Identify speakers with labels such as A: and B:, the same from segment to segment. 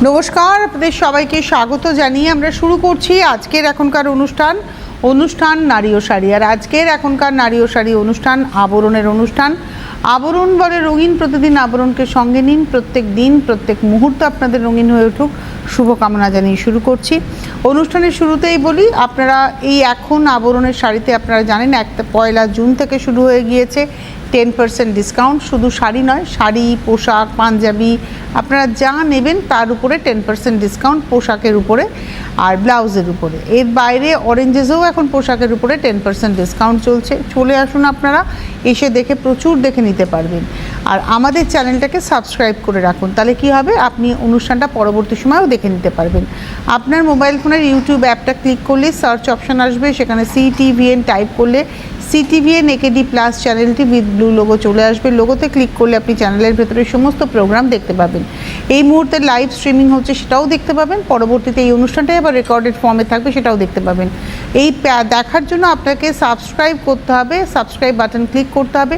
A: নমস্কার, আপনাদের সবাইকে স্বাগত জানিয়ে আমরা শুরু করছি আজকের এখনকার অনুষ্ঠান নারী ও শাড়ি। আর আজকের এখনকার নারী ও শাড়ি অনুষ্ঠান আবরণের অনুষ্ঠান। আবরণ বলে রঙিন, প্রতিদিন আবরণকে সঙ্গে নিন, প্রত্যেক দিন প্রত্যেক মুহূর্ত আপনাদের রঙিন হয়ে উঠুক, শুভকামনা জানিয়ে শুরু করছি। অনুষ্ঠানের শুরুতেই বলি, আপনারা এই এখন আবরণের শাড়িতে আপনারা জানেন 1 জুন থেকে শুরু হয়ে গিয়েছে 10% ডিসকাউন্ট। শুধু শাড়ি নয়, শাড়ি, পোশাক, পাঞ্জাবি আপনারা যা নেবেন তার উপরে 10% ডিসকাউন্ট, পোশাকের উপরে আর ব্লাউজের উপরে। এর বাইরে অরেঞ্জেসেও এখন পোশাকের উপরে 10% ডিসকাউন্ট চলছে। চলে আসুন, আপনারা এসে দেখে প্রচুর দেখে নিতে পারবেন। আর আমাদের চ্যানেলটাকে সাবস্ক্রাইব করে রাখুন, তাহলে কি হবে, আপনি অনুষ্ঠানটা পরবর্তী সময়েও দেখে নিতে পারবেন। আপনার মোবাইল ফোনের ইউটিউব অ্যাপটা ক্লিক করলে সার্চ অপশান আসবে, সেখানে CTVN টাইপ করলে CTVN AKD+ চ্যানেলটি উইথ ব্লু লোগো চলে আসবে। লোগোতে ক্লিক করলে আপনি চ্যানেলের ভেতরে সমস্ত প্রোগ্রাম দেখতে পাবেন। এই মুহূর্তে লাইভ স্ট্রিমিং হচ্ছে, সেটাও দেখতে পাবেন। পরবর্তীতে এই অনুষ্ঠানটাই আবার রেকর্ডেড ফর্মে থাকবে, সেটাও দেখতে পাবেন। এই দেখার জন্য আপনাকে সাবস্ক্রাইব করতে হবে, সাবস্ক্রাইব বাটন ক্লিক করতে হবে।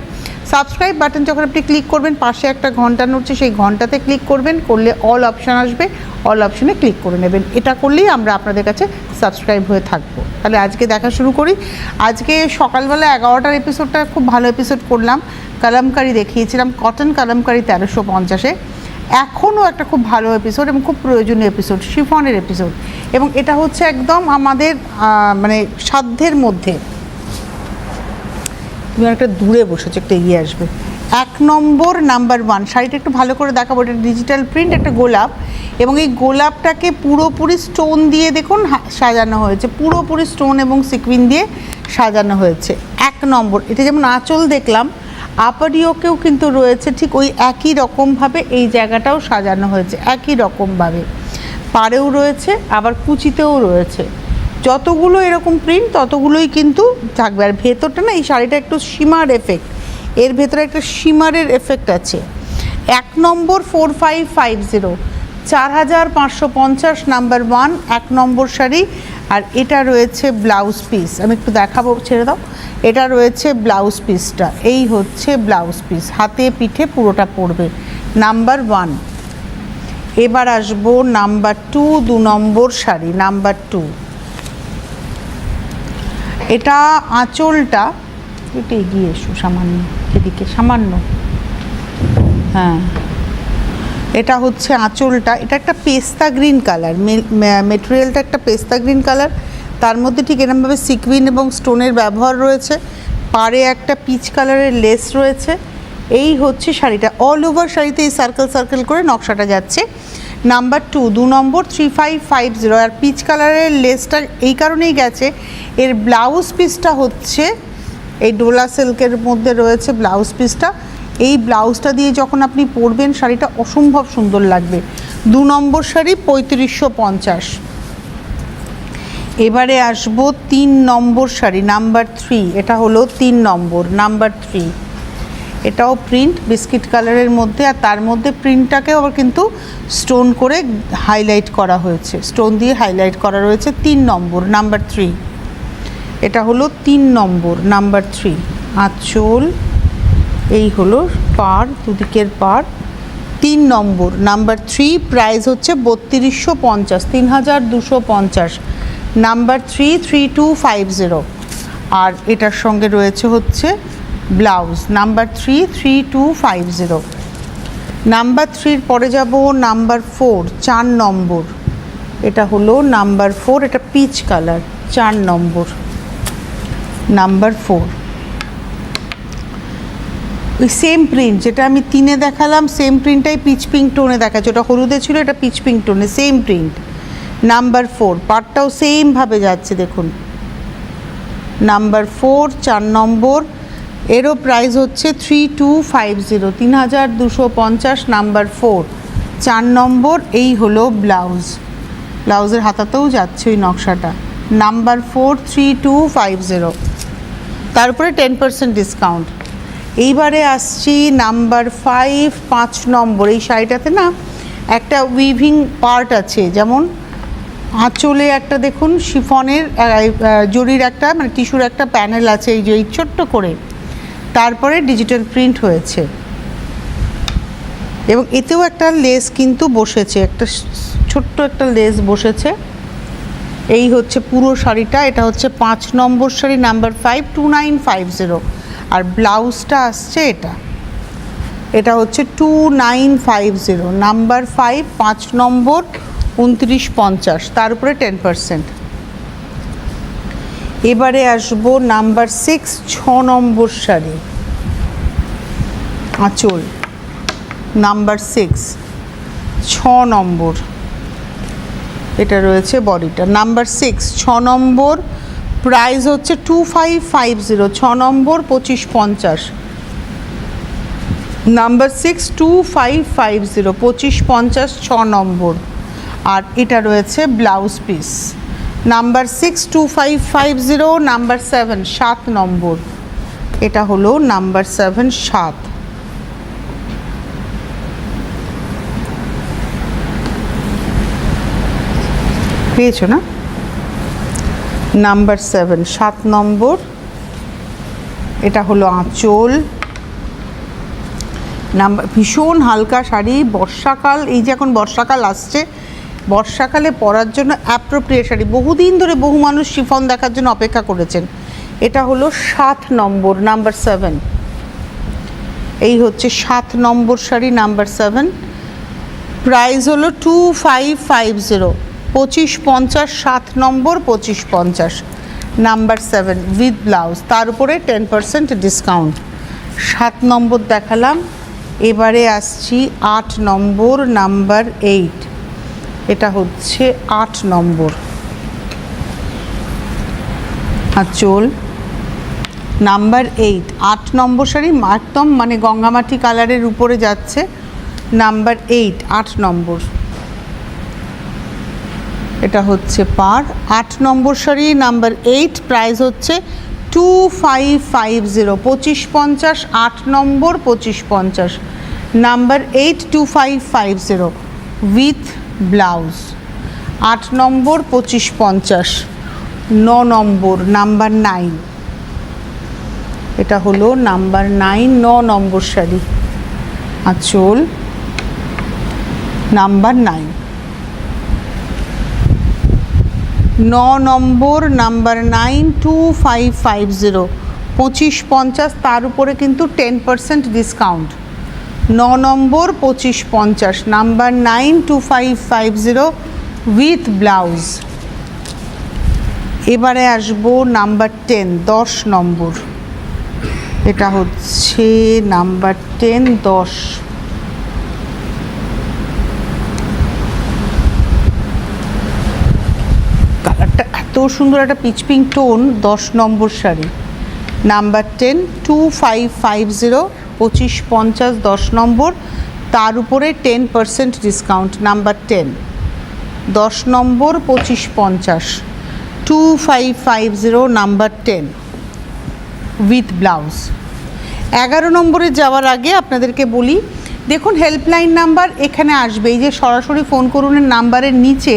A: সাবস্ক্রাইব বাটন যখন আপনি ক্লিক করবেন, পাশে একটা ঘন্টা নড়ছে, সেই ঘন্টাতে ক্লিক করবেন, করলে অল অপশান আসবে, অল অপশানে ক্লিক করে নেবেন। এটা করলেই আমরা আপনাদের কাছে সাবস্ক্রাইব হয়ে থাকবো। তাহলে আজকে দেখা শুরু করি। আজকে সকালবেলা 11টার এপিসোডটা খুব ভালো এপিসোড করলাম, কালামকারি দেখিয়েছিলাম, কটন কালামকারি 1350-এ। এখনও একটা খুব ভালো এপিসোড এবং খুব প্রয়োজনীয় এপিসোড, শিফনের এপিসোড, এবং এটা হচ্ছে একদম আমাদের মানে সাধ্যের মধ্যে। তুমি একটা দূরে বসেছো, একটা এগিয়ে আসবে। 1 নম্বর নাম্বার 1 শাড়িটা একটু ভালো করে দেখাবো। এটা ডিজিটাল প্রিন্ট, একটা গোলাপ, এবং এই গোলাপটাকে পুরোপুরি স্টোন দিয়ে দেখুন সাজানো হয়েছে, পুরোপুরি স্টোন এবং সিকুইন দিয়ে সাজানো হয়েছে। 1 নম্বর, এটা যেমন আঁচল দেখলাম, আপারিওকেও কিন্তু রয়েছে ঠিক ওই একই রকমভাবে, এই জায়গাটাও সাজানো হয়েছে একই রকমভাবে, পাড়েও রয়েছে আবার কুচিতেও রয়েছে। যতগুলো এরকম প্রিন্ট ততগুলোই কিন্তু থাকবে। আর ভেতরটা না, এই শাড়িটা একটু শিমার এফেক্ট, এর ভেতরে একটা শিমারের এফেক্ট আছে। 1 নম্বর 4550, 4550 নাম্বার 1 1 নম্বর শাড়ি। আর এটা রয়েছে ব্লাউজ পিস, আমি একটু দেখাবো, ছেড়ে দাও। এটা রয়েছে ব্লাউজ পিসটা, এই হচ্ছে ব্লাউজ পিস, হাতে পিঠে পুরোটা পড়বে, নাম্বার 1। এবার আসবো নাম্বার 2, 2 নম্বর শাড়ি, নাম্বার 2। এটা আঁচলটা একটু এগিয়ে এসো, সামান্য এদিকে, সামান্য, হ্যাঁ। এটা হচ্ছে আঁচলটা, এটা একটা পেস্তা গ্রিন কালার, মেটেরিয়ালটা একটা পেস্তা গ্রিন কালার, তার মধ্যে ঠিক এরকমভাবে সিকুইন এবং স্টোনের ব্যবহার রয়েছে, পাড়ে একটা পিচ কালারের লেস রয়েছে। এই হচ্ছে শাড়িটা, অল ওভার শাড়িতে এই সার্কেল সার্কেল করে নকশাটা যাচ্ছে। নাম্বার 2, 2 নম্বর 3550। আর পিচ কালারের লেসটা এই কারণেই গেছে, এর ব্লাউজ পিসটা হচ্ছে এই ডোলা সিল্কের মধ্যে রয়েছে ব্লাউজ পিসটা। এই ব্লাউজটা দিয়ে যখন আপনি পরবেন, শাড়িটা অসম্ভব সুন্দর লাগবে। 2 নম্বর শাড়ি 3550। এবারে আসবো 3 নম্বর শাড়ি, নাম্বার 3। এটা হলো 3 নম্বর, নাম্বার 3। এটাও প্রিন্ট বিস্কিট কালারের মধ্যে, আর তার মধ্যে প্রিন্টটাকেও আবার কিন্তু স্টোন করে হাইলাইট করা হয়েছে, স্টোন দিয়ে হাইলাইট করা রয়েছে। 3 নম্বর, নাম্বার 3। এটা হলো 3 নম্বর, নাম্বার 3। আঁচল, এই হলো পাড়, দুদিকের পাড়। 3 নম্বর, নাম্বার 3। প্রাইস হচ্ছে 3250, 3250, নাম্বার 3, 3250। আর এটার সঙ্গে রয়েছে হচ্ছে ব্লাউজ, নাম্বার 3, 3250। নাম্বার 3-র পরে যাব নাম্বার 4, 4 নম্বর। এটা হলো নাম্বার 4, এটা পিচ কালার, 4 নম্বর, নাম্বার 4। ওই সেম প্রিন্ট যেটা আমি 3-এ দেখালাম, সেম প্রিন্টটাই পিচ পিঙ্ক টোনে দেখাচ্ছে, ওটা হলুদে ছিল, এটা পিচ পিঙ্ক টোনে, সেম প্রিন্ট, নাম্বার 4। পাটটাও সেমভাবে যাচ্ছে দেখুন, নাম্বার 4, 4 নম্বর। এরও প্রাইস হচ্ছে 3250, 3250, নাম্বার 4, 4 নম্বর। এই হলো ব্লাউজ, ব্লাউজের হাতাতেও যাচ্ছে ওই নকশাটা, নাম্বার 4, 3250। তারপরে 10% ডিসকাউন্ট। এইবারে আসছি নাম্বার 5, 5 নম্বর। এই শাড়িটাতে না একটা উইভিং পার্ট আছে, যেমন আঁচলে একটা দেখুন শিফনের জরির একটা মানে টিস্যুর একটা প্যানেল আছে, এই যে এই ছোট্ট করে, তারপরে ডিজিটাল প্রিন্ট হয়েছে, এবং এতেও একটা লেস কিন্তু বসেছে, একটা ছোট্ট একটা লেস বসেছে। এই হচ্ছে পুরো শাড়িটা। এটা হচ্ছে 5 নম্বর শাড়ি, নাম্বার 5, 2950। আর ব্লাউজটা আসছে এটা হচ্ছে 2950, নাম্বার 5, 5 নম্বর, 2950, তার উপরে 10%। এবারে আসবো নাম্বার 6, 6 নম্বর শাড়ি, আঁচল, নাম্বার 6, 6 নম্বর, এটা রয়েছে বডিটা। নাম্বার 6, 6 নম্বর, প্রাইস হচ্ছে 2550, 6 নম্বর 2550। নাম্বার 6, 2550, 2550, 6 নম্বর। আর এটা রয়েছে ব্লাউজ পিস। নাম্বার 6, 2550, নাম্বার 7, 7 নম্বর, এটা হলো নাম্বার 7, 7। পেয়েছো না? নাম্বার 7, 7 নম্বর, এটা হলো আঁচল। নাম্বার, ভীষণ হালকা শাড়ি, বর্ষাকাল, এই যে এখন বর্ষাকাল আসছে, বর্ষাকালে পরার জন্য অ্যাপ্রোপ্রিয়েট শাড়ি। বহুদিন ধরে বহু মানুষ শিফন দেখার জন্য অপেক্ষা করেছেন। এটা হলো 7 নম্বর, নাম্বার 7। এই হচ্ছে 7 নম্বর শাড়ি, নাম্বার 7। প্রাইস হলো 2550, 2550, 7 নম্বর 2550, নাম্বার 7 উইথ ব্লাউজ, তার উপরে 10% ডিসকাউন্ট। 7 নম্বর দেখালাম। এবারে আসছি 8 নম্বর, নাম্বার 8। এটা হচ্ছে 8 নম্বর, আঁচল, নাম্বার 8, 8 নম্বর শাড়ি, একদম মানে গঙ্গামাটি কালারের উপরে যাচ্ছে। নাম্বার 8, 8 নম্বর, এটা হচ্ছে পার। 8 নম্বর শাড়ি, নাম্বার 8, প্রাইস হচ্ছে 2550, 2550, 8 নম্বর 2550, number 8, 2550 with blouse. 8 number 2550। 9 number, number 9, এটা হলো নাম্বার 9, 9 নম্বর শাড়ি, আঁচল, নাম্বার 9। 9 নম্বর, নাম্বার 9, 2550, 2550, তার উপরে কিন্তু 10% discount. 9 number 2550, number 9, 2550 with blouse. এবারে আসবো নাম্বার 10, 10 নম্বর, এটা হচ্ছে নাম্বার 10, 10। কালারটা এত সুন্দর, একটা পিচ পিঙ্ক টোন, 10 নম্বর শাড়ি, নাম্বার 10, 2550, 2550, 10 নম্বর, তার উপরে 10% discount. Number 10, 10 number 2550, 2550, number 10 with blouse. 11 নম্বরে যাওয়ার আগে আপনাদেরকে বলি, দেখুন হেল্পলাইন নাম্বার এখানে আসবে, এই যে সরাসরি ফোন করুনের নাম্বারের নিচে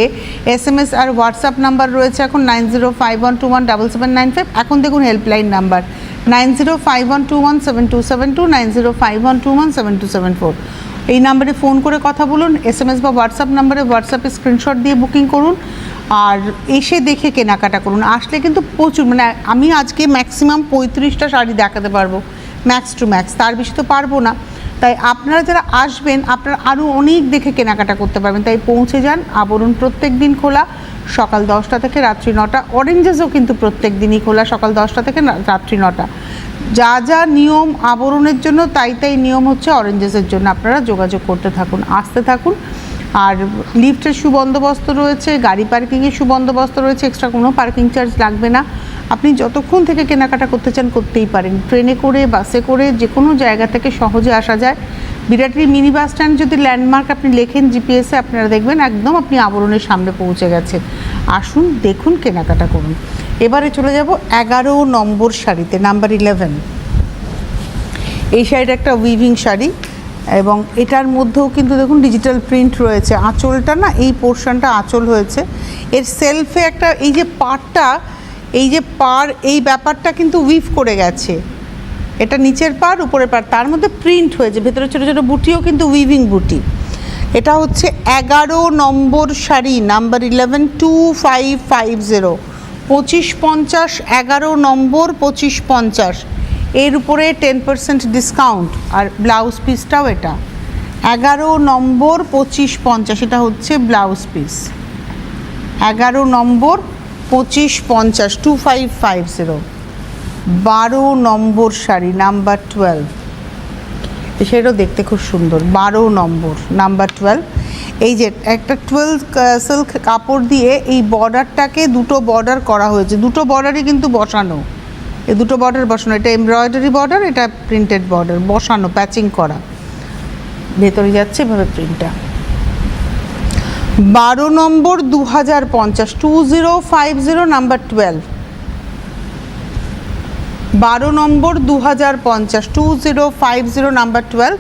A: SMS আর হোয়াটসঅ্যাপ নাম্বার রয়েছে এখন 9051217795। এখন দেখুন হেল্পলাইন নাম্বার 9051217272, 9051217274। এই নাম্বারে ফোন করে কথা বলুন, SMS বা হোয়াটসঅ্যাপ নাম্বারে হোয়াটসঅ্যাপে স্ক্রিনশট দিয়ে বুকিং করুন, আর এসে দেখে কেনাকাটা করুন। আসলে কিন্তু প্রচুর, মানে আমি আজকে ম্যাক্সিমাম 35টা শাড়ি দেখাতে পারবো, ম্যাক্স টু ম্যাক্স, তার বেশি তো পারবো না। তাই আপনারা যারা আসবেন আপনারা আরও অনেক দেখে কেনাকাটা করতে পারবেন। তাই পৌঁছে যান। আবরণ প্রত্যেক দিন খোলা সকাল 10টা থেকে রাত্রি 9টা। অরেঞ্জেসও কিন্তু প্রত্যেক দিনই খোলা সকাল 10টা থেকে রাত্রি 9টা। যা যা নিয়ম আবরণের জন্য তাই তাই নিয়ম হচ্ছে অরেঞ্জেসের জন্য। আপনারা যোগাযোগ করতে থাকুন, আসতে থাকুন। আর লিফটের সুবন্দোবস্ত রয়েছে, গাড়ি পার্কিংয়ের সুবন্দোবস্ত রয়েছে, এক্সট্রা কোনো পার্কিং চার্জ লাগবে না। আপনি যতক্ষণ থেকে কেনাকাটা করতে চান করতেই পারেন। ট্রেনে করে, বাসে করে, যে কোনো জায়গা থেকে সহজে আসা যায়। বিরাটির মিনি বাস স্ট্যান্ড যদি ল্যান্ডমার্ক আপনি লেখেন জিপিএসে, আপনারা দেখবেন একদম আপনি আবরণের সামনে পৌঁছে গেছেন। আসুন, দেখুন, কেনাকাটা করুন। এবারে চলে যাব 11 নম্বর শাড়িতে, নাম্বার 11। এই শাড়িটা একটা উইভিং শাড়ি এবং এটার মধ্যেও কিন্তু দেখুন ডিজিটাল প্রিন্ট রয়েছে। আঁচলটা না, এই পোর্শনটা আঁচল হয়েছে। এর সেলফে একটা এই যে পাড়টা, এই যে পাড়, এই ব্যাপারটা কিন্তু উইভ করে গেছে। এটা নিচের পার উপরের পার, তার মধ্যে প্রিন্ট হয়েছে, ভেতরে ছোটো ছোটো বুটিও কিন্তু উইভিং বুটি। এটা হচ্ছে 11 নম্বর শাড়ি, নাম্বার 112550, 2550, 11 নম্বর 2550, এর উপরে 10% ডিসকাউন্ট। আর ব্লাউজ পিসটাও এটা 11 নম্বর 2550, এটা হচ্ছে ব্লাউজ পিস 11 নম্বর 2550, 2550। 12 নম্বর শাড়ি, নাম্বার 12, সেটাও দেখতে খুব সুন্দর। 12 নম্বর, নাম্বার 12। এই যে একটা 12 সিল্ক কাপড় দিয়ে এই বর্ডারটাকে দুটো বর্ডার করা হয়েছে, দুটো বর্ডারই কিন্তু বসানো, এই দুটো বর্ডার বসানো। এটা এমব্রয়ডারি বর্ডার, এটা প্রিন্টেড বর্ডার, বসানো, প্যাচিং করা, ভেতরে যাচ্ছে এভাবে প্রিন্টটা। 12 নম্বর 2050, 2050, নাম্বার 12। 12 নম্বর 2050, 2050, নাম্বার 12।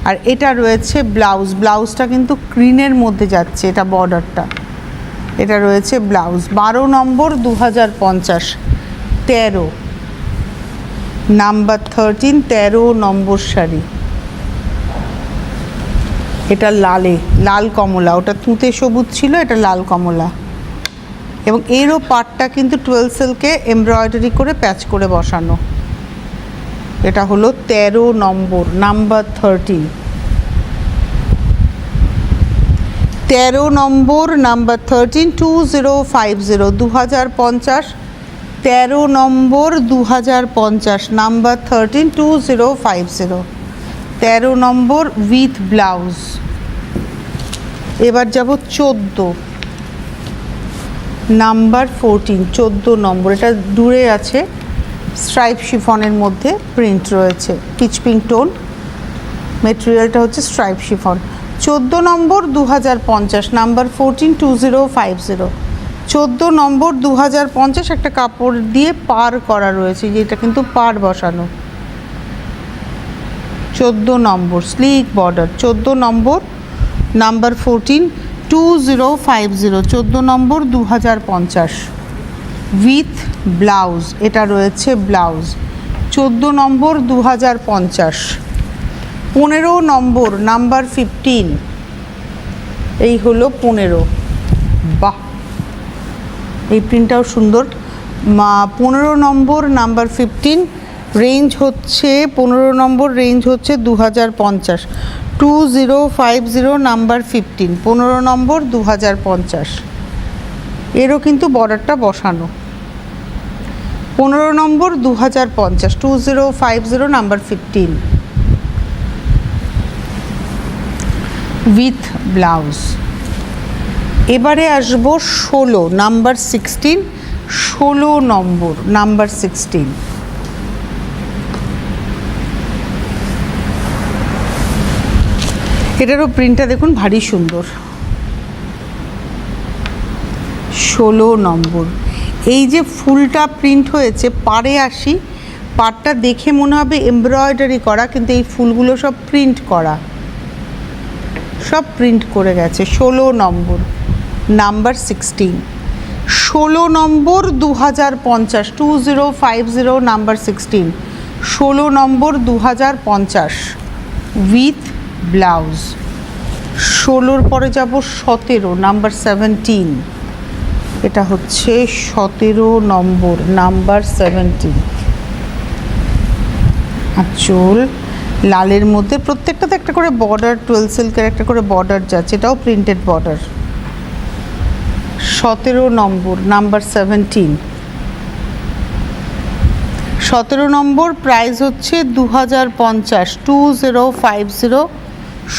A: আর এটা রয়েছে ব্লাউজ, ব্লাউজটা কিন্তু গ্রিনের মধ্যে যাচ্ছে, এটা বর্ডারটা, এটা রয়েছে ব্লাউজ। 12 নম্বর 2050, 13, নাম্বার 13, 13 নম্বর শাড়ি। এটা লালে, লাল কমলা, ওটা তুঁতে সবুজ ছিল, এটা লাল কমলা। এবং এরও পাটটা কিন্তু 12 সিল্কে এমব্রয়ডারি করে প্যাচ করে বসানো। এটা হলো 13 নম্বর, নাম্বার 13। 13 নম্বর, নাম্বার 13, 2050, 2050, 13 নম্বর 2050, নাম্বার 13, 2050, 13 নম্বর উইথ ব্লাউজ। এবার যাব 14, নাম্বার 14, 14 নম্বর। এটা দূরে আছে, স্ট্রাইপ শিফনের মধ্যে প্রিন্ট রয়েছে, পিচ পিঙ্ক টোন, মেটেরিয়ালটা হচ্ছে স্ট্রাইপ শিফন। 14 নম্বর 2050, নাম্বার 14, 2050, 14 নম্বর 2050। একটা কাপড় দিয়ে পার করা রয়েছে, যেটা কিন্তু পার বসানো। 14 নম্বর স্লিক বর্ডার, 14 নম্বর, নাম্বার 14, 2050, 14 নম্বর 2050, উইথ ব্লাউজ। এটা রয়েছে ব্লাউজ। 14 নম্বর 2050। 15 নম্বর, নাম্বার 15, এই হলো 15। বাহ, এই প্রিন্টটাও সুন্দর। 15 নম্বর, নাম্বার 15, রেঞ্জ হচ্ছে 15 নম্বর, রেঞ্জ হচ্ছে 2050, 2050, নাম্বার 15, 15 নম্বর 2050। এরও কিন্তু বর্ডারটা বসানো। 15 নম্বর 2050, 2050, নাম্বার 15, উইথ ব্লাউজ। এবারে আসবো 16, নাম্বার 16, 16 নম্বর, নাম্বার 16। এটারও প্রিন্টটা দেখুন ভারী সুন্দর। 16 নম্বর, এই যে ফুলটা প্রিন্ট হয়েছে, পাড়ে আসি, পাড়টা দেখে মনে হবে এমব্রয়ডারি করা, কিন্তু এই ফুলগুলো সব প্রিন্ট করা, সব প্রিন্ট করে গেছে। 16 নম্বর, নাম্বার 16, 16 নম্বর 2050, 2050, নাম্বার 16, 16 নম্বর 2050, উইথ ব্লাউজ। 16-র পরে যাব 17, নাম্বার 17। এটা হচ্ছে 17 নম্বর, নাম্বার 17। আঁচল লালের মধ্যে, প্রত্যেকটাতে একটা করে বর্ডার, 12 সিল্কের একটা করে বর্ডার যাচ্ছে, এটাও প্রিন্টেড বর্ডার। 17 নম্বর, নাম্বার 17। 17 নম্বর, প্রাইস হচ্ছে 2050, 2050,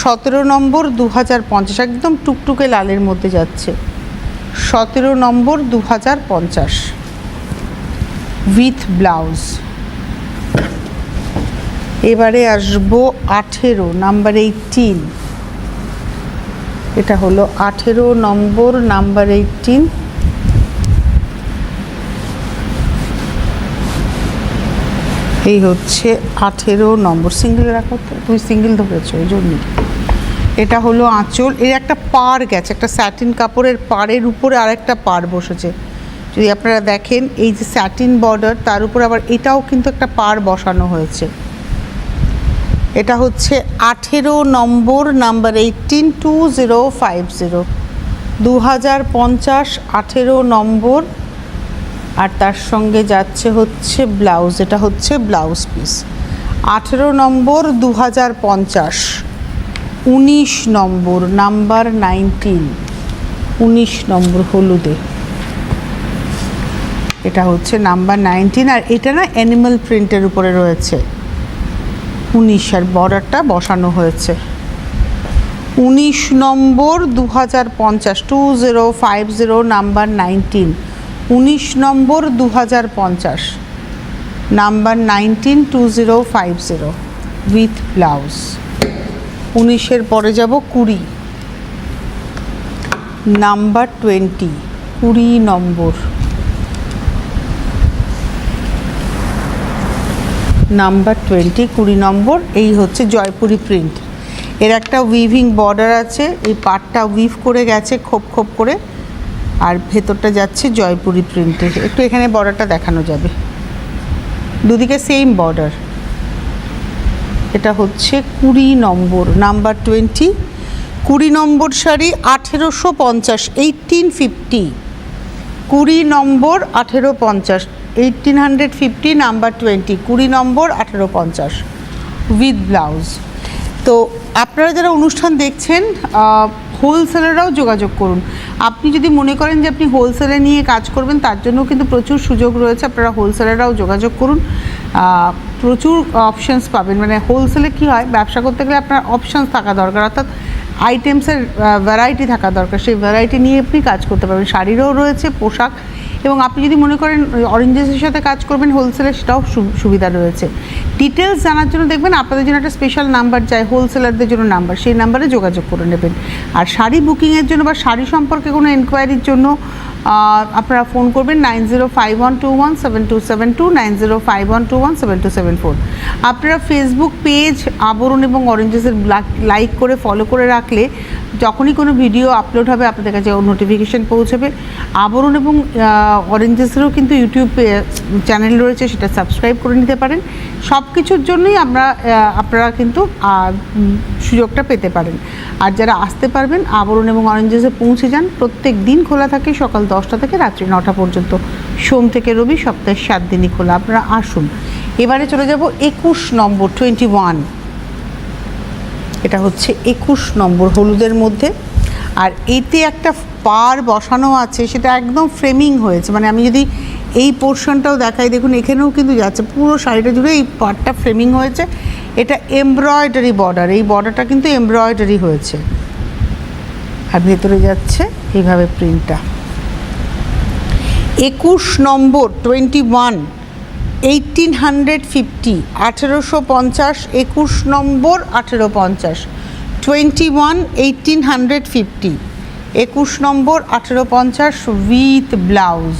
A: 17 নম্বর 2050, একদম টুকটুকে লালের মধ্যে যাচ্ছে। 17 নম্বর 2050, উইথ ব্লাউজ। এবারে আসবো 18, নাম্বার 18। এটা হলো 18 নম্বর, নাম্বার 18। এই হচ্ছে 18 নম্বর। সিঙ্গেল রাখো তো, তুমি সিঙ্গেল ধরেছো ওই জন্যই। এটা হলো আঁচল, এর একটা পাড় গেছে, একটা স্যাটিন কাপড়ের পাড়ের উপরে আরেকটা পাড় বসেছে। যদি আপনারা দেখেন, এই যে স্যাটিন বর্ডার, তার উপর আবার এটাও কিন্তু একটা পাড় বসানো হয়েছে। এটা হচ্ছে 18 নম্বর, নাম্বার 182050, 2050, 18 নম্বর। আর তার সঙ্গে যাচ্ছে হচ্ছে ব্লাউজ, এটা হচ্ছে ব্লাউজ পিস। 18 নম্বর, 2050, 19 নম্বর, নাম্বার 19, 19 নম্বর হলুদে, এটা হচ্ছে নাম্বার 19। আর এটা না অ্যানিমাল প্রিন্টের উপরে রয়েছে 19, আর বর্ডারটা বসানো হয়েছে। 19 নম্বর, 2050, 2050, নাম্বার 19, 19 নম্বর, 2050, নাম্বার 19, 2050 উইথ ব্লাউজ। 19-এর পরে যাব 20, নাম্বার 20, 20 নম্বর, নাম্বার 20, 20 নম্বর। এই হচ্ছে জয়পুরি প্রিন্ট। এর একটা উইভিং বর্ডার আছে, এই পাটটা উইভ করে গেছে খোপ খোপ করে, আর ভেতরটা যাচ্ছে জয়পুরি প্রিন্টে। একটু এখানে বর্ডারটা দেখানো যাবে, দুদিকে সেম বর্ডার। এটা হচ্ছে 20 নম্বর, নাম্বার 20, 20 নম্বর শাড়ি, 1850, 1850, 20 নম্বর, 1850, 1850, নাম্বার 20, 20 নম্বর, 1850 উইথ ব্লাউজ। তো আপনারা যারা অনুষ্ঠান দেখছেন, হোলসেলাররাও যোগাযোগ করুন। আপনি যদি মনে করেন যে আপনি হোলসেলে নিয়ে কাজ করবেন, তার জন্য কিন্তু প্রচুর সুযোগ রয়েছে। আপনারা হোলসেলাররাও যোগাযোগ করুন, প্রচুর অপশানস পাবেন। মানে হোলসেলে কী হয়, ব্যবসা করতে গেলে আপনার অপশানস থাকা দরকার, অর্থাৎ আইটেমসের ভ্যারাইটি থাকা দরকার। সেই ভ্যারাইটি নিয়ে আপনি কাজ করতে পারবেন। শাড়িরও রয়েছে, পোশাক, এবং আপনি যদি মনে করেন অরেঞ্জেসের সাথে কাজ করবেন হোলসেলে, সেটাও সুবিধা রয়েছে। ডিটেলস জানার জন্য দেখবেন আপনাদের জন্য একটা স্পেশাল নাম্বার যায়, হোলসেলারদের জন্য নাম্বার, সেই নাম্বারে যোগাযোগ করে নেবেন। আর শাড়ি বুকিংয়ের জন্য বা শাড়ি সম্পর্কে কোনো এনকোয়ারির জন্য আপনারা ফোন করবেন 9051217272, 9051217274। আপনারা ফেসবুক পেজ আবরণ এবং অরেঞ্জেসের লাইক করে ফলো করে রাখলে যখনই কোনো ভিডিও আপলোড হবে আপনাদের কাছে নোটিফিকেশান পৌঁছবে। আবরণ এবং অরেঞ্জেসেরও কিন্তু ইউটিউব চ্যানেল রয়েছে, সেটা সাবস্ক্রাইব করে নিতে পারেন। সব কিছুর জন্যই আপনারা কিন্তু সুযোগটা পেতে পারেন। আর যারা আসতে পারবেন আবরণ এবং অরেঞ্জেসে পৌঁছে যান। প্রত্যেক দিন খোলা থাকে সকাল 10টা থেকে রাত্রি 9টা পর্যন্ত, সোম থেকে রবি, সপ্তাহে 7 দিনই খোলা। আপনারা আসুন। এবারে চলে যাব 21 নম্বর, 21, এটা হচ্ছে 21 নম্বর হলুদের মধ্যে। আর এতে একটা পার বসানো আছে, সেটা একদম ফ্রেমিং হয়েছে। মানে আমি যদি এই পোর্শনটাও দেখাই, দেখুন এখানেও কিন্তু যাচ্ছে, পুরো শাড়িটা জুড়ে এই পারটা ফ্রেমিং হয়েছে। এটা এমব্রয়ডারি বর্ডার, এই বর্ডারটা কিন্তু এমব্রয়ডারি হয়েছে, আর ভেতরে যাচ্ছে এইভাবে প্রিন্টটা। 21 নম্বর, 21, 1850, 1850, 21 নম্বর, 1850, 21, 1850, 21 নম্বর, 1850 উইথ ব্লাউজ।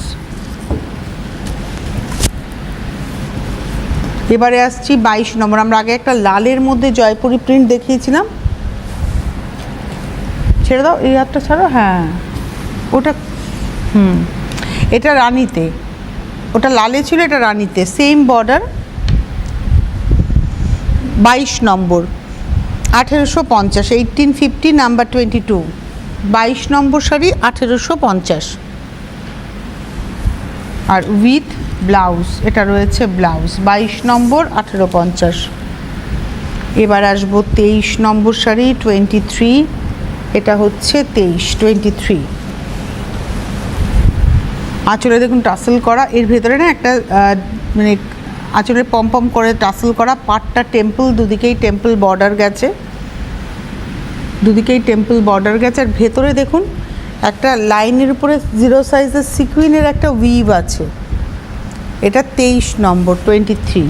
A: এবারে আসছি 22 নম্বর। আমরা আগে একটা লালের মধ্যে জয়পুরি প্রিন্ট দেখিয়েছিলাম, ছেড়ে দাও এই হাতটা, ছাড়ো, হ্যাঁ ওটা, এটা রানীতে, ওটা লালে ছিল, এটা রানীতে, সেম বর্ডার। 22 নম্বর, 1850, 1850, নাম্বার 22, 22 নম্বর শাড়ি, 1850, আর উইথ ব্লাউজ, এটা রয়েছে ব্লাউজ। 22 নম্বর, 1850। এবার আসবো 23 নম্বর শাড়ি, 23, এটা হচ্ছে 23, আঁচলে দেখুন টাসেল করা, এর ভেতরে না একটা মানে আঁচলে পম করে টাসেল করা, পাটটা টেম্পল, দুদিকেই টেম্পল বর্ডার গেছে, দুদিকেই টেম্পল বর্ডার গেছে। আর ভেতরে দেখুন একটা লাইনের উপরে 0 সাইজের সিকুইনের একটা উইভ আছে। এটা 23 নম্বর, 23,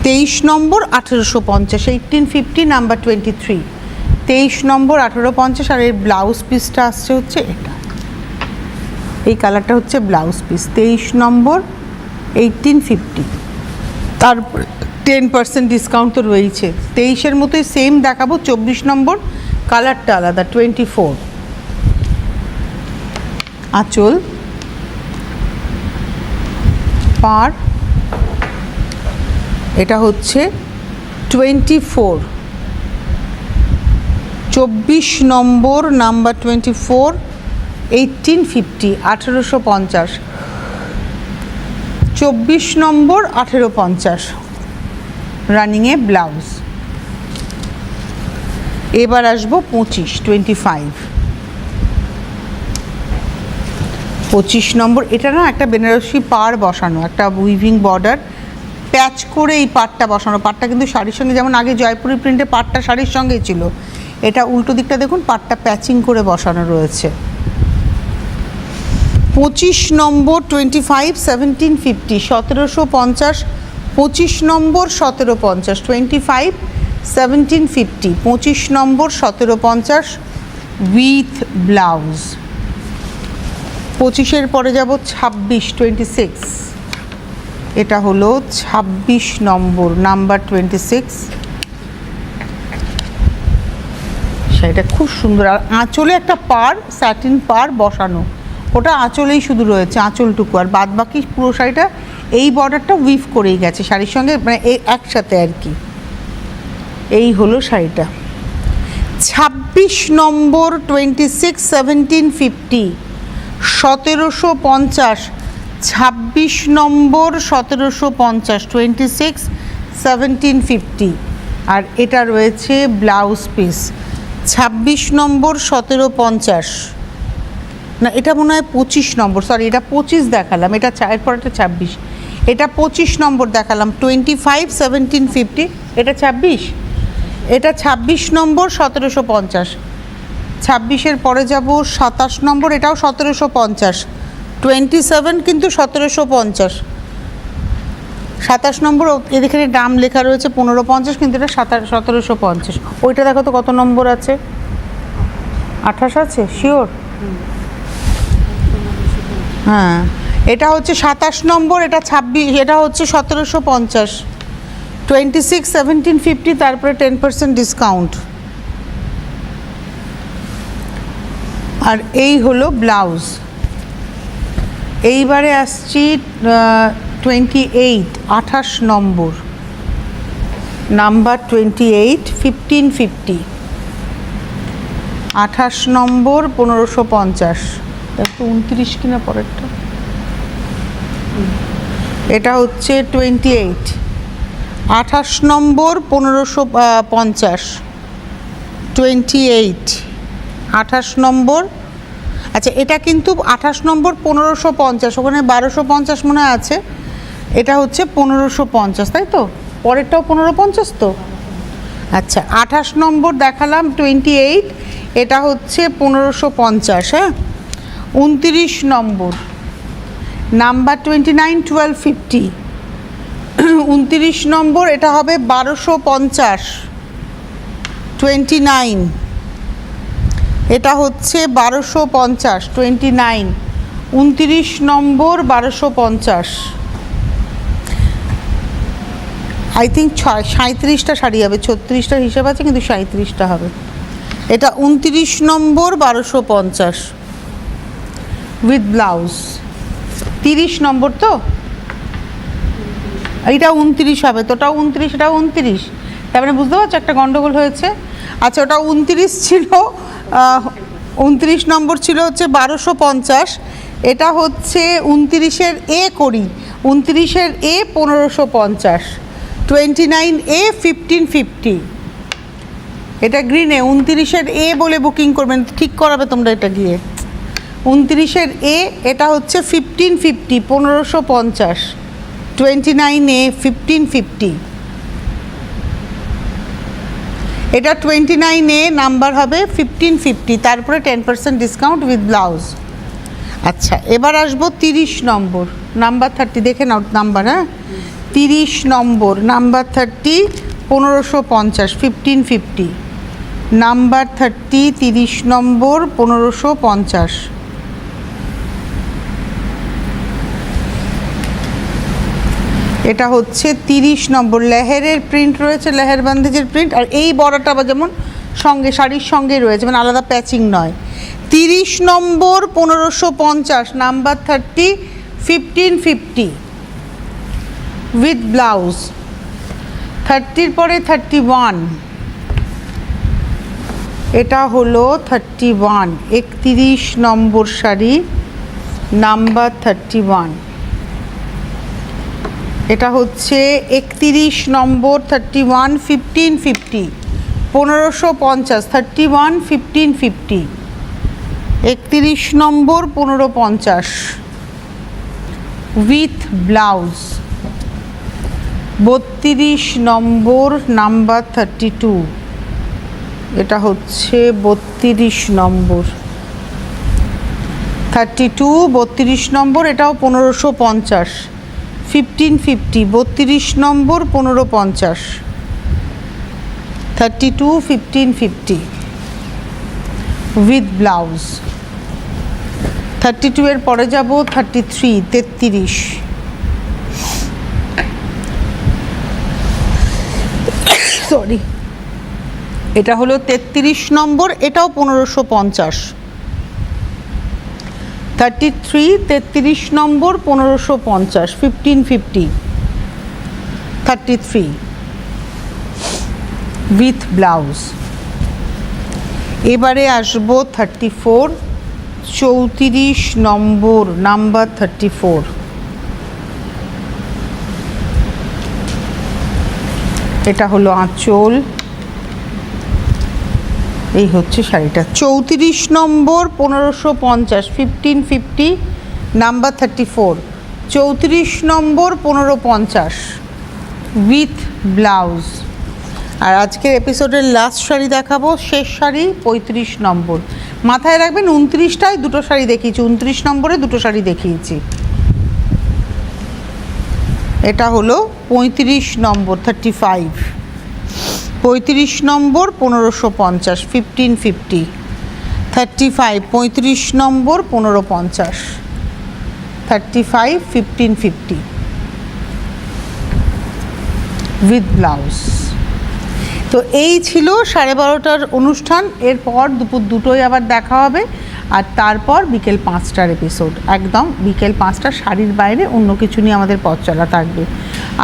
A: 23 নম্বর, 1850, 1850, নাম্বার 23, 23 নম্বর, 1850। আর এর ব্লাউজ পিসটা আসছে হচ্ছে এটা, এই কালারটা হচ্ছে ব্লাউজ পিস। 23 নম্বর, 1850, তারপরে 10% ডিসকাউন্ট তো রয়েছে। 23-এর মতোই সেম দেখাবো, 24 নম্বর, কালারটা আলাদা, 24। আঁচল, পাড়, এটা হচ্ছে 24, 24 নম্বর, নাম্বার 24, 1850, 1850, 24 নম্বর 1850, রানিংয়ে ব্লাউজ। এবার আসবো 25, 25, 25 নম্বর। এটা না একটা বেনারসি পাড় বসানো, একটা উইভিং বর্ডার প্যাচ করে এই পাড়টা বসানো। পাড়টা কিন্তু শাড়ির সঙ্গে, যেমন আগে জয়পুরি প্রিন্টে পাড়টা শাড়ির সঙ্গেই ছিল, এটা উল্টো দিকটা দেখুন, পাড়টা প্যাচিং করে বসানো রয়েছে। 25 নম্বর 25, 1750, 1750, 25 নম্বর 1750, 25, 1750, 25 নম্বর 1750 উইথ ব্লাউজ। 25-এর পরে যাব 26, 26, এটা হলো 26 নম্বর, নাম্বার 26। সেটা খুব সুন্দর, আর আঁচলে একটা পাড়, স্যাটিন পাড় বসানো, ওটা আঁচলেই শুধু রয়েছে, আঁচলটুকু, আর বাদ বাকি পুরো শাড়িটা এই বর্ডারটা উইভ করেই গেছে শাড়ির সঙ্গে, মানে এই একসাথে আর কি। এই হলো শাড়িটা। 26 নম্বর 26, 1750, 1750, 26 নম্বর 1750, 26, 1750, আর এটা রয়েছে ব্লাউজ পিস। 26 নম্বর 1750, না এটা মনে হয় 25 নম্বর, সরি এটা 25 দেখালাম, এটা এরপর এটা 26, এটা 25 নম্বর দেখালাম। 25, 1750, এটা 26, এটা 26 নম্বর 1750। 26-এর পরে যাব 27 নম্বর, এটাও 1750, 27 কিন্তু 1750। 27 নম্বর, এখানে দাম লেখা রয়েছে 1550, কিন্তু এটা 1750। ওইটা দেখো তো কত নম্বর আছে, 28 আছে শিওর? হ্যাঁ, এটা হচ্ছে 27 নম্বর, এটা 26, এটা হচ্ছে 1750, 26, 1750, তারপরে 10% ডিসকাউন্ট। আর এই হলো ব্লাউজ। এইবারে আসছি 28, 28 নম্বর, নাম্বার 28, 1550, 28 নম্বর 1550, একটু 29 কিনা পরেরটা, এটা হচ্ছে 28, 28 নম্বর 1550, 28, 28 নম্বর। আচ্ছা, এটা কিন্তু 28 নম্বর 1550, ওখানে 1250 মনে আছে, এটা হচ্ছে 1550, তাই তো? পরেরটাও 1550 তো? আচ্ছা, 28 নম্বর দেখালাম 28, এটা হচ্ছে 1550। হ্যাঁ, 29 নম্বর, নাম্বার 29, 1250, 29 নম্বর, এটা হবে 1250, 29, এটা হচ্ছে 1250, 29, 29 নম্বর 1250। আই থিঙ্ক 37টা শাড়ি হবে, 36টার হিসাব আছে কিন্তু 37টা হবে। এটা 29 নম্বর 1250 উইথ ব্লাউজ। 30 নম্বর তো, এইটা 29 হবে তো, ওটাও 29, এটাও 29, তার মানে বুঝতে পারছো একটা গন্ডগোল হয়েছে। আচ্ছা, ওটা 29 ছিল, 29 নম্বর ছিল হচ্ছে 1250, এটা হচ্ছে 29-এর এ করি, 29-এর এ 1550, 29A 1550, এটা গ্রিনে। 29-এর এ বলে বুকিং করবেন, ঠিক করাবে তোমরা এটা গিয়ে। 29-এর এ, এটা হচ্ছে 1550, 1550, 29A 1550, এটা 29A নাম্বার হবে 1550, তারপরে 10% ডিসকাউন্ট উইথ ব্লাউজ। আচ্ছা, এবার আসবো 30 নম্বর, নাম্বার 30, দেখে নাও নাম্বার। হ্যাঁ, 30 নম্বর, নাম্বার 30, 1550, 1550, নাম্বার 30, 30 নম্বর 1550। এটা হচ্ছে 30 নম্বর, লেহেরের প্রিন্ট রয়েছে, লেহের বান্দেজের প্রিন্ট, আর এই বড়টা আবার যেমন সঙ্গে শাড়ির সঙ্গে রয়েছে, মানে আলাদা প্যাচিং নয়। 30 নম্বর 1550, নাম্বার 30, 1550 উইথ ব্লাউজ। 30 পরে 31, এটা হলো 31, 31 নম্বর শাড়ি, নাম্বার 31। এটা হচ্ছে 31 নম্বর 31, 1550, 1550, 31 1550, 31 নম্বর 1550 উইথ ব্লাউজ। 32 নম্বর, নাম্বার 32, এটা হচ্ছে 32 নম্বর 32, 32 নম্বর, এটাও 1550, 1550, 32 নম্বর 1550, 32 1550 উইথ ব্লাউজ। 32 এর পরে যাব 33, 33, সরি, এটা হলো 33 নম্বর, এটাও 1550, 33, 33 নম্বর 1550, 1550, 33 উইথ ব্লাউজ। এবারে আসবো 34, 34 নম্বর, নাম্বার 34, এটা হলো আঁচল, এই হচ্ছে শাড়িটা। 34 নম্বর 1550, 1550, নাম্বার 34, 34 নম্বর 1550 উইথ ব্লাউজ। আর আজকের এপিসোডের লাস্ট শাড়ি দেখাবো, শেষ শাড়ি 35 নম্বর। মাথায় রাখবেন 29টায় দুটো শাড়ি দেখিয়েছি, 29 নম্বরে দুটো শাড়ি দেখিয়েছি। এটা হলো 35 নম্বর 35, 35 নম্বর 1550, 1550, 35, 35 নম্বর 1550, 35 1550 উইথ ব্লাউজ। তো এই ছিল 12:30টার অনুষ্ঠান। এরপর দুপুর 2টোয় আবার দেখা হবে, আর তারপর বিকেল 5টার এপিসোড। একদম বিকেল 5টা, শাড়ির বাইরে অন্য কিছু নিয়ে আমাদের পথ চলা থাকবে।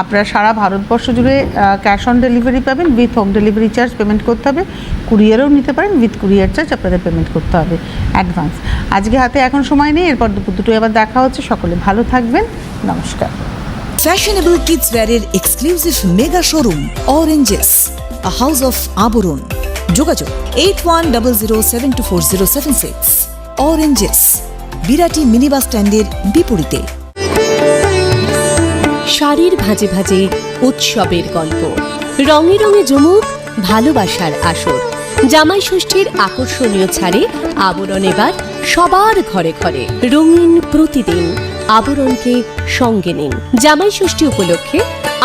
A: আপনারা সারা ভারতবর্ষ জুড়ে ক্যাশ অন ডেলিভারি পাবেন, with home delivery charge payment করতে হবে। কুরিয়ারও নিতে পারেন, উইথ কুরিয়ার চার্জ আপনাদের পেমেন্ট করতে হবে অ্যাডভান্স। আজকে হাতে এখন সময় নেই, এরপর দুপুর 2টোয় আবার দেখা হচ্ছে। সকলে ভালো থাকবেন, নমস্কার।
B: Fashionable kids wear exclusive mega showroom Oranges, a house of Aburun. যোগাযোগ 8100724076। Oranges, বিরাটি মিনি বাস স্ট্যান্ডের বিপরীতে।
C: শাড়ির ভাঁজে ভাঁজে উৎসবের গল্প, রঙে রঙে জমুক ভালোবাসার আসর। জামাই ষষ্ঠীর আকর্ষণীয় ছাড়ে আবরণ এবার সবার ঘরে ঘরে। রঙিন প্রতিদিন আবরণকে সঙ্গে নিন। জামাই ষষ্ঠী উপলক্ষে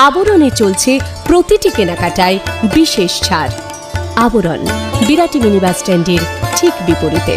C: আবরণে চলছে প্রতিটি কেনাকাটায় বিশেষ ছাড়। আবরণ, বিরাটি মিনি বাস স্ট্যান্ডের ঠিক বিপরীতে।